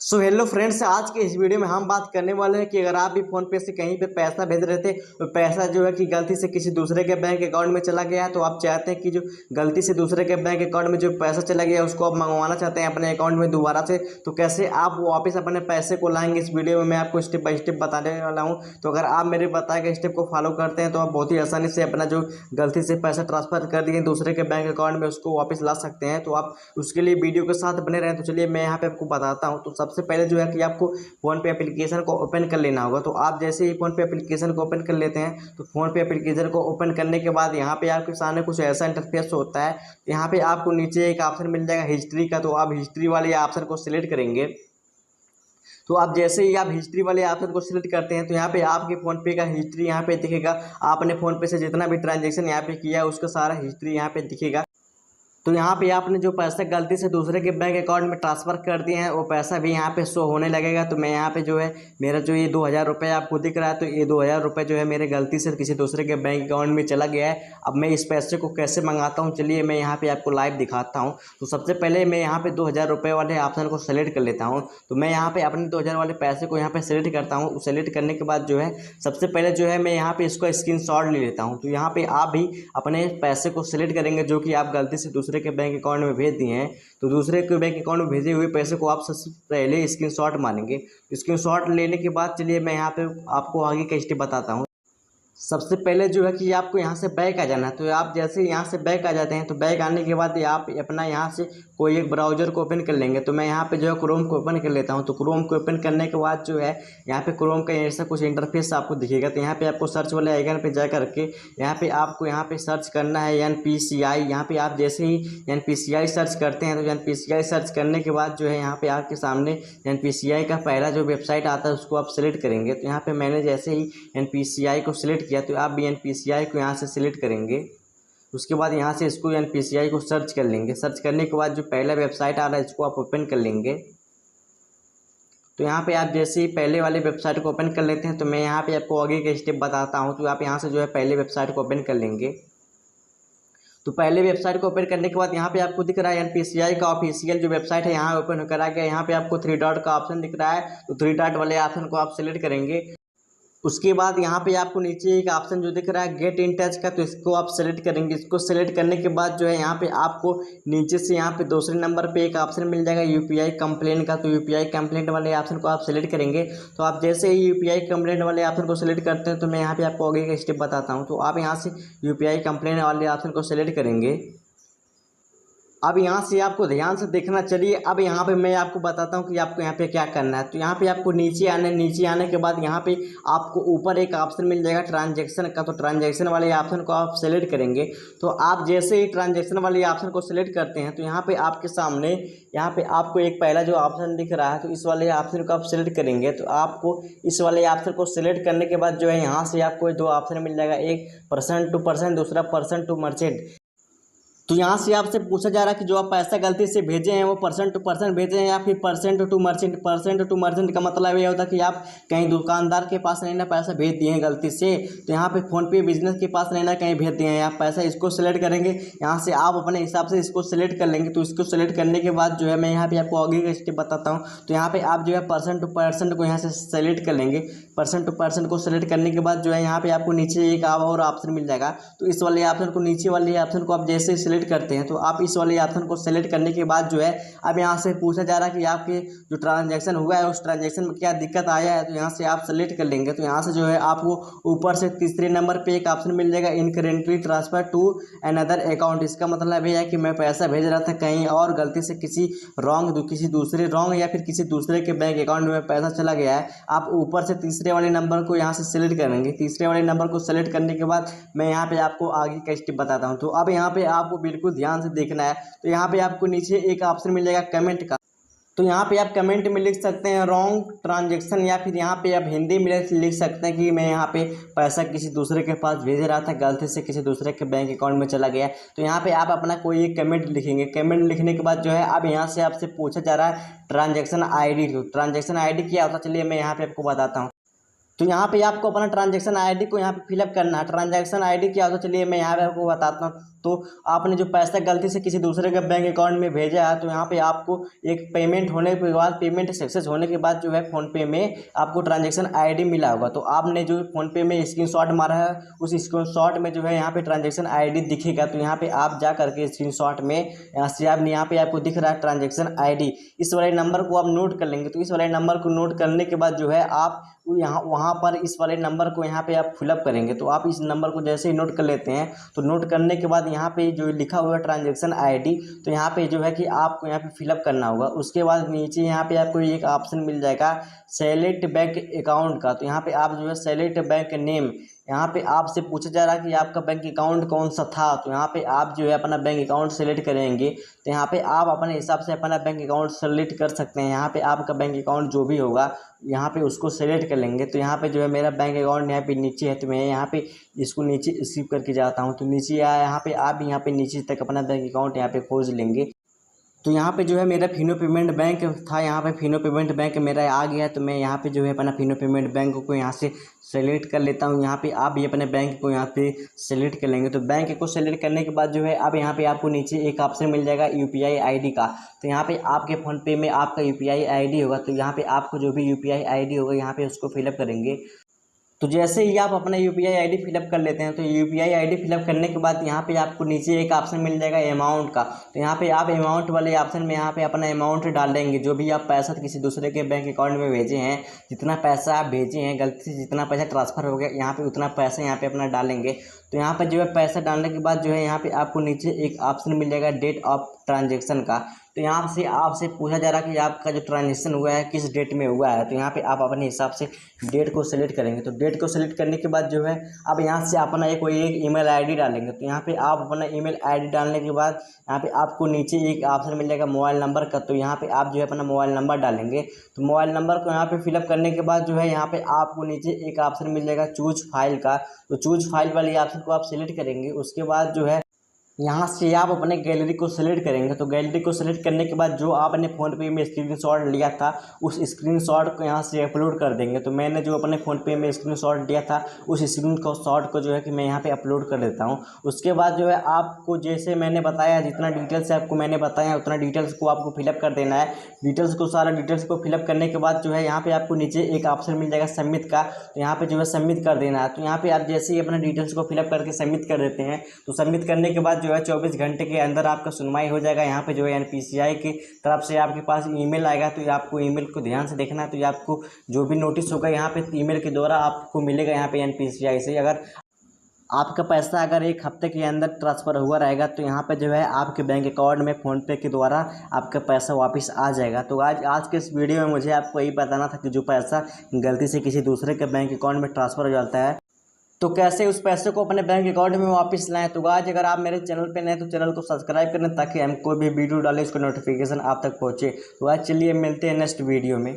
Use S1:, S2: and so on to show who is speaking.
S1: So hello friends, आज के इस वीडियो में हम बात करने वाले हैं कि अगर आप भी फ़ोन पे से कहीं पे पैसा भेज रहे थे तो पैसा जो है कि गलती से किसी दूसरे के बैंक अकाउंट में चला गया है, तो आप चाहते हैं कि जो गलती से दूसरे के बैंक अकाउंट में जो पैसा चला गया है उसको आप मंगवाना चाहते हैं अपने अकाउंट में दोबारा से। तो कैसे आप वापस अपने पैसे को लाएंगे, इस वीडियो में मैं आपको स्टेप बाय स्टेप बताने वाला हूँ। तो अगर आप मेरे बताए गए स्टेप को फॉलो करते हैं तो आप बहुत ही आसानी से अपना जो गलती से पैसा ट्रांसफर कर दिए दूसरे के बैंक अकाउंट में उसको वापस ला सकते हैं। तो आप उसके लिए वीडियो के साथ बने रहें। तो चलिए मैं यहाँ पे आपको बताता हूँ। तो सबसे पहले जो है कि आपको फ़ोन पे एप्लीकेशन को ओपन कर लेना होगा। तो आप जैसे ही फ़ोन पे एप्लीकेशन को ओपन कर लेते हैं तो फ़ोन पे एप्लीकेशन को ओपन करने के बाद यहाँ पे आपके सामने कुछ ऐसा इंटरफेस होता है। यहाँ पे आपको नीचे एक ऑप्शन मिल जाएगा हिस्ट्री का, तो आप हिस्ट्री वाले ऑप्शन को सिलेक्ट करेंगे। तो आप जैसे ही आप हिस्ट्री वाले ऑप्शन को सिलेक्ट करते हैं तो यहाँ पे आपके फ़ोन पे का हिस्ट्री यहाँ पे दिखेगा। आपने फ़ोन पे से जितना भी ट्रांजेक्शन यहाँ पे किया है उसका सारा हिस्ट्री यहाँ पे दिखेगा। तो यहाँ पे आपने जो पैसा गलती से दूसरे के बैंक अकाउंट में ट्रांसफ़र कर दिए हैं वो पैसा भी यहाँ पे शो होने लगेगा। तो मैं यहाँ पे जो है मेरा जो ये 2000 रुपये आपको दिख रहा है, तो ये 2000 रुपये जो है मेरे गलती से किसी दूसरे के बैंक अकाउंट में चला गया है। अब मैं इस पैसे को कैसे मंगाता हूँ, चलिए मैं यहाँ पे आपको लाइव दिखाता हूँ। तो सबसे पहले मैं यहाँ पे 2000 रुपये वाले ऑप्शन को सेलेक्ट कर लेता हूँ। तो मैं यहाँ पे अपने 2000 वाले पैसे को यहाँ पे सेलेक्ट करता हूँ। सेलेक्ट करने के बाद जो है सबसे पहले जो है मैं यहाँ पे इसको स्क्रीनशॉट ले लेता हूँ। तो यहाँ पे आप भी अपने पैसे को सेलेक्ट करेंगे जो कि आप गलती से दूसरे के बैंक अकाउंट में भेज दिए हैं। तो दूसरे के बैंक अकाउंट में भेजे हुए पैसे को आप सबसे पहले स्क्रीनशॉट मानेंगे। स्क्रीनशॉट लेने के बाद चलिए मैं यहाँ पे आपको आगे का स्टेप बताता हूँ। सबसे पहले जो है कि आपको यहाँ से बैक आ जाना है। तो आप जैसे यहाँ से बैक आ जाते हैं तो बैक आने के बाद आप अपना यहाँ से कोई एक ब्राउज़र को ओपन कर लेंगे। तो मैं यहाँ पे जो है क्रोम को ओपन कर लेता हूँ। तो क्रोम को ओपन करने के बाद जो है यहाँ पे क्रोम का ऐसा कुछ इंटरफेस आपको दिखेगा। तो यहाँ पे आपको सर्च वाले आइकन पे जा करके यहाँ पे आपको यहाँ पे सर्च करना है NPCI। यहाँ पे आप जैसे ही NPCI सर्च करते हैं तो NPCI सर्च करने के बाद जो है यहाँ पे आपके सामने NPCI का पहला जो वेबसाइट आता है उसको आप सिलेक्ट करेंगे। तो यहाँ पे मैंने जैसे ही NPCI को सिलेक्ट किया तो आप भी NPCI को यहाँ से सिलेक्ट करेंगे। उसके बाद यहाँ से इसको NPCI को सर्च कर लेंगे। सर्च करने के बाद जो पहला वेबसाइट आ रहा है इसको आप ओपन कर लेंगे। तो यहाँ पे आप जैसे ही पहले वाले वेबसाइट को ओपन कर लेते हैं तो मैं यहाँ पे आपको आगे के स्टेप बताता हूँ। तो आप यहाँ से जो है पहले वेबसाइट को ओपन कर लेंगे। तो पहले वेबसाइट को ओपन करने के बाद यहाँ पे आपको दिख रहा है NPCI का ऑफिशियल जो वेबसाइट है यहाँ ओपन होकर आ गया। यहाँ पे आपको 3 डॉट का ऑप्शन दिख रहा है। तो 3 डॉट वाले ऑप्शन को आप सिलेक्ट करेंगे। उसके बाद यहाँ पे आपको नीचे एक ऑप्शन जो दिख रहा है गेट इन टच का, तो इसको आप सेलेक्ट करेंगे। इसको सेलेक्ट करने के बाद जो है यहाँ पे आपको नीचे से यहाँ पे दूसरे नंबर पे एक ऑप्शन मिल जाएगा UPI कंप्लेंट का। तो UPI कंप्लेंट वाले ऑप्शन को आप सेलेक्ट करेंगे। तो आप जैसे ही UPI कंप्लेंट वाले ऑप्शन को सेलेक्ट करते हैं तो मैं यहाँ पे आपको आगे का स्टेप बताता हूँ। तो आप यहाँ से UPI कंप्लेंट वाले ऑप्शन को सेलेक्ट करेंगे। अब यहाँ से आपको ध्यान से देखना। चलिए अब यहाँ पे मैं आपको बताता हूँ कि आपको यहाँ पे क्या करना है। तो यहाँ पे आपको नीचे आने के बाद यहाँ पे आपको ऊपर एक ऑप्शन मिल जाएगा ट्रांजैक्शन का। तो ट्रांजैक्शन वाले ऑप्शन को आप सेलेक्ट करेंगे। तो आप जैसे ही ट्रांजैक्शन वाले ऑप्शन को सेलेक्ट करते हैं तो यहाँ पे आपके सामने यहाँ पे आपको एक पहला जो ऑप्शन दिख रहा है तो इस वाले ऑप्शन को आप सेलेक्ट करेंगे। तो आपको इस वाले ऑप्शन को सेलेक्ट करने के बाद जो है यहाँ से आपको 2 ऑप्शन मिल जाएगा, एक पर्सन टू पर्सन, दूसरा पर्सन टू मर्चेंट। तो यहाँ से आपसे पूछा जा रहा है कि जो आप पैसा गलती से भेजे हैं वो पर्सन टू पर्सन भेजे हैं या फिर person to merchant. Person to merchant का मतलब ये होता है कि आप कहीं दुकानदार के पास नहीं ना पैसा भेज दिए हैं गलती से। तो यहाँ पे फ़ोन पे बिजनेस के पास नहीं ना कहीं भेज दिए हैं आप पैसा, इसको सेलेक्ट करेंगे। यहाँ से आप अपने हिसाब से इसको सेलेक्ट कर लेंगे। तो इसको सेलेक्ट करने के बाद जो है मैं यहाँ पे आपको आगे का स्टेप बताता हूँ। तो यहाँ पे आप जो है पर्सन टू पर्सन को यहाँ से सेलेक्ट कर लेंगे। पर्सन टू पर्सन को सेलेक्ट करने के बाद जो है यहाँ पे आपको नीचे एक और ऑप्शन मिल जाएगा। तो इस वाले ऑप्शन को नीचे वाले ऑप्शन को आप जैसे सेलेक्ट करते हैं तो आप इस वाले ऑप्शन को सेलेक्ट करने के बाद जो है अब यहाँ से पूछा जा रहा है कि आपके जो ट्रांजैक्शन हुआ है उस ट्रांजैक्शन में क्या दिक्कत आया है। तो यहाँ से आप सेलेक्ट कर लेंगे। तो यहाँ से जो है आपको ऊपर से तीसरे नंबर पे एक ऑप्शन मिल जाएगा इनकरेंटली ट्रांसफर टू अनदर अकाउंट। इसका मतलब ये है कि मैं पैसा भेज रहा था कहीं और गलती से किसी दूसरे रॉन्ग या फिर किसी दूसरे के बैंक अकाउंट में पैसा चला गया है। आप ऊपर से तीसरे वाले नंबर को यहाँ से सेलेक्ट करेंगे। तीसरे वाले नंबर को सेलेक्ट करने के बाद मैं यहाँ पे आपको आगे का स्टेप बताता हूँ। तो अब यहाँ पे आपको बिल्कुल ध्यान से देखना है। तो यहाँ पे आपको नीचे एक ऑप्शन मिल जाएगा कमेंट का। तो यहाँ पे आप कमेंट में लिख सकते हैं रॉन्ग ट्रांजैक्शन, या फिर यहाँ पे आप हिंदी में लिख सकते हैं कि मैं यहाँ पे पैसा किसी दूसरे के पास भेज रहा था गलती से किसी दूसरे के बैंक अकाउंट में चला गया। तो यहाँ पे आप अपना कोई एक कमेंट लिखेंगे। कमेंट लिखने के बाद जो है अब यहाँ से आपसे पूछा जा रहा है ट्रांजैक्शन ID। तो ट्रांजैक्शन ID क्या होता है चलिए मैं यहाँ पे आपको बताता हूँ। तो यहाँ पे आपको अपना ट्रांजैक्शन ID को यहाँ पे फिलअप करना है। ट्रांजैक्शन ID क्या होता है चलिए मैं यहाँ पे आपको बताता हूँ। तो आपने जो पैसा गलती से किसी दूसरे के बैंक अकाउंट में भेजा है तो यहाँ पे आपको एक पेमेंट होने के बाद, पेमेंट सक्सेस होने के बाद जो है फ़ोनपे में आपको ट्रांजैक्शन आईडी मिला होगा। तो आपने जो फ़ोनपे में स्क्रीनशॉट मारा है उस स्क्रीनशॉट में जो है यहाँ पे ट्रांजैक्शन आईडी दिखेगा। तो यहाँ पे आप जा करके स्क्रीनशॉट में यहाँ से आप यहाँ पे आपको दिख रहा है ट्रांजैक्शन आईडी, इस वाले नंबर को आप नोट कर लेंगे। तो इस वाले नंबर को नोट करने के बाद जो है आप यहाँ वहाँ पर इस वाले नंबर को यहाँ पे आप फिलअप करेंगे। तो आप इस नंबर को जैसे ही नोट कर लेते हैं तो नोट करने के बाद यहाँ पे जो लिखा हुआ है ट्रांजैक्शन आईडी, तो यहाँ पे जो है कि आपको यहाँ पे फिलअप करना होगा। उसके बाद नीचे यहाँ पे आपको एक ऑप्शन मिल जाएगा सेलेक्ट बैंक अकाउंट का। तो यहाँ पे आप जो है सेलेक्ट बैंक नेम, यहाँ पे आपसे पूछा जा रहा है कि आपका बैंक अकाउंट कौन सा था। तो यहाँ पे आप जो है अपना बैंक अकाउंट सेलेक्ट करेंगे। तो यहाँ पे आप अपने हिसाब से अपना बैंक अकाउंट सेलेक्ट कर सकते हैं। यहाँ पे आपका बैंक अकाउंट जो भी होगा यहाँ पे उसको सेलेक्ट कर लेंगे। तो यहाँ पे जो है मेरा बैंक अकाउंट यहाँ पे नीचे है, तो मैं यहाँ पे इसको नीचे स्किप करके जाता हूँ। तो नीचे आया, यहाँ पे आप यहाँ पे नीचे तक अपना बैंक अकाउंट यहाँ पे खोज लेंगे। तो यहाँ पे जो है मेरा फिनो पेमेंट बैंक था, यहाँ पे फिनो पेमेंट बैंक मेरा आ गया। तो मैं यहाँ पे जो है अपना फिनो पेमेंट बैंक को यहाँ से सेलेक्ट कर लेता हूँ। यहाँ पे आप भी अपने बैंक को यहाँ पे सेलेक्ट कर लेंगे। तो बैंक को सेलेक्ट करने के बाद जो है अब यहाँ पे आपको नीचे एक ऑप्शन मिल जाएगा यूपीआई आईडी का। तो यहाँ पे आपके फ़ोनपे में आपका यूपीआई आईडी होगा। तो यहाँ पे आपको जो भी यूपीआई आईडी होगा यहाँ पे उसको फिलअप करेंगे। तो जैसे ही आप अपना यूपीआई आईडी फिलअप कर लेते हैं तो यूपीआई आईडी फिलअप करने के बाद यहाँ पे आपको नीचे एक ऑप्शन मिल जाएगा अमाउंट का। तो यहाँ पे आप अमाउंट वाले ऑप्शन में यहाँ पे अपना अमाउंट डाल देंगे, जो भी आप पैसा किसी दूसरे के बैंक अकाउंट में भेजे हैं, जितना पैसा आप भेजे हैं, गलती से जितना पैसा ट्रांसफ़र हो गया यहाँ पे उतना पैसा यहाँ पे अपना डालेंगे। तो यहाँ पर जो है पैसा डालने के बाद जो है यहाँ पे आपको नीचे एक ऑप्शन मिल जाएगा डेट ऑफ ट्रांजेक्शन का। तो यहाँ से आपसे पूछा जा रहा है कि आपका जो ट्रांजेक्शन हुआ है किस डेट में हुआ है। तो यहाँ पे आप अपने हिसाब से डेट को सेलेक्ट करेंगे। तो डेट को सेलेक्ट करने के बाद जो है अब यहाँ से अपना एक ईमेल आईडी डालेंगे। तो यहाँ पे आप अपना ईमेल आईडी डालने के बाद यहाँ पे आपको नीचे एक ऑप्शन मिल जाएगा मोबाइल नंबर का। तो यहाँ पे आप जो है अपना मोबाइल नंबर डालेंगे। तो मोबाइल नंबर को यहाँ पे फिलअप करने के बाद जो है यहाँ पे आपको नीचे एक ऑप्शन मिल जाएगा चूज फाइल का। तो चूज फाइल वाली ऑप्शन को आप सिलेक्ट करेंगे। उसके बाद जो है यहाँ से आप अपने गैलरी को सेलेक्ट करेंगे। तो गैलरी को सेलेक्ट करने के बाद जो आपने फ़ोनपे में स्क्रीनशॉट लिया था उस स्क्रीनशॉट को यहाँ से अपलोड कर देंगे। तो मैंने जो अपने फ़ोनपे में स्क्रीनशॉट लिया था उस स्क्रीनशॉट को जो है कि मैं यहाँ पे अपलोड कर देता हूँ। उसके बाद जो है आपको जैसे मैंने बताया, जितना डिटेल्स आपको मैंने बताया उतना डिटेल्स को आपको फिलअप कर देना है। डिटेल्स को सारा डिटेल्स को फिलअप करने के बाद जो है यहाँ पर आपको नीचे एक ऑप्शन मिल जाएगा सबमिट का। तो यहाँ पर जो है सबमिट कर देना है। तो यहाँ पर आप जैसे ही अपने डिटेल्स को फिलअप करके सबमिट कर देते हैं तो सबमिट करने के बाद जो है 24 घंटे के अंदर आपका सुनवाई हो जाएगा। यहाँ पे जो है एनपीसीआई की तरफ से आपके पास ईमेल आएगा। तो आपको ईमेल को ध्यान से देखना है। तो आपको जो भी नोटिस होगा यहाँ पे ईमेल के द्वारा आपको मिलेगा यहाँ पे एनपीसीआई से। अगर आपका पैसा अगर एक हफ्ते के अंदर ट्रांसफ़र हुआ रहेगा तो यहाँ पे जो है आपके बैंक अकाउंट में फ़ोनपे के द्वारा आपका पैसा वापस आ जाएगा। तो आज के इस वीडियो में मुझे आपको यही बताना था कि जो पैसा गलती से किसी दूसरे के बैंक अकाउंट में ट्रांसफ़र हो जाता है तो कैसे उस पैसे को अपने बैंक अकाउंट में वापस लाएं। तो आज अगर आप मेरे चैनल पे नए तो चैनल को सब्सक्राइब करें ताकि हम कोई भी वीडियो डालें उसका नोटिफिकेशन आप तक पहुँचे। तो आज चलिए मिलते हैं नेक्स्ट वीडियो में।